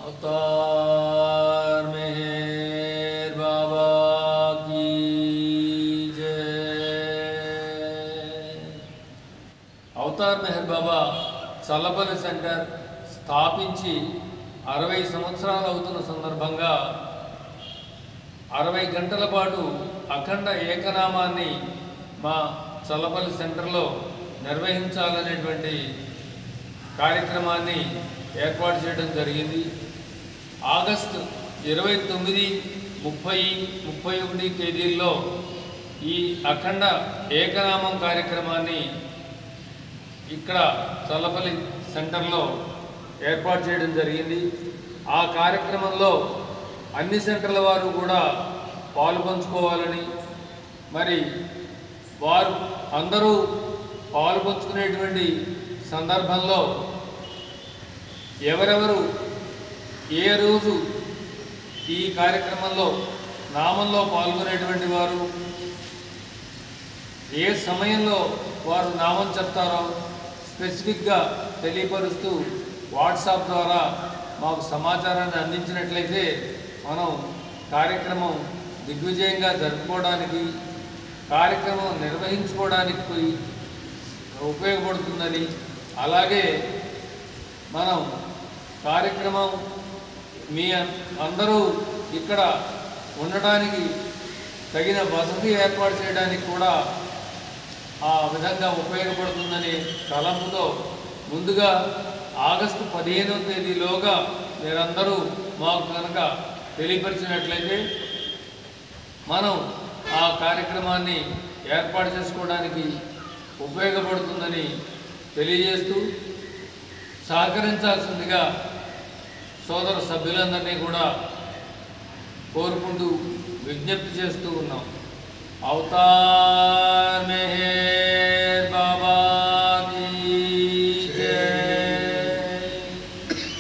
अवतार मेहर बाबा की जय। अवतार मेहर बाबा చల్లపల్లి సెంటర్ స్థాపించి 60 సంవత్సరాలు అవుతున్న సందర్భంగా 60 గంటల పాటు అఖండ ఏకనామాన్ని మా చల్లపల్లి సెంటర్లో నిర్వహించాలనేటువంటి కార్యక్రమాన్ని ఏర్పాటు చేయడం జరిగింది. ఆగస్టు 29, 30, 31 తేదీల్లో ఈ అఖండ ఏకనామం కార్యక్రమాన్ని ఇక్కడ చల్లపల్లి సెంటర్లో ఏర్పాటు చేయడం జరిగింది. ఆ కార్యక్రమంలో అన్ని సెంటర్ల వారు కూడా పాలుపంచుకోవాలని, మరి వారు అందరూ పాలుపంచుకునేటువంటి సందర్భంలో ఎవరెవరు ఏ రోజు ఈ కార్యక్రమంలో నామంలో పాల్గొనేటువంటి వారు ఏ సమయంలో వారు నామం చెప్తారో స్పెసిఫిక్గా తెలియపరుస్తూ వాట్సాప్ ద్వారా మాకు సమాచారాన్ని అందించినట్లయితే మనం కార్యక్రమం దిగ్విజయంగా జరుపుకోవడానికి, కార్యక్రమం నిర్వహించుకోవడానికి ఉపయోగపడుతుందని, అలాగే మనం కార్యక్రమం మీ అందరూ ఇక్కడ ఉండటానికి తగిన వసతి ఏర్పాటు చేయడానికి కూడా ఆ విధంగా ఉపయోగపడుతుందని తలంపుతో ముందుగా ఆగస్టు 15వ తేదీలోగా మీరందరూ మాకు కనుక తెలియపరిచినట్లయితే మనం ఆ కార్యక్రమాన్ని ఏర్పాటు చేసుకోవడానికి ఉపయోగపడుతుందని తెలియజేస్తూ సహకరించాల్సిందిగా సోదర సభ్యులందరినీ కూడా కోరుకుంటూ విజ్ఞప్తి చేస్తూ ఉన్నాం. అవతార్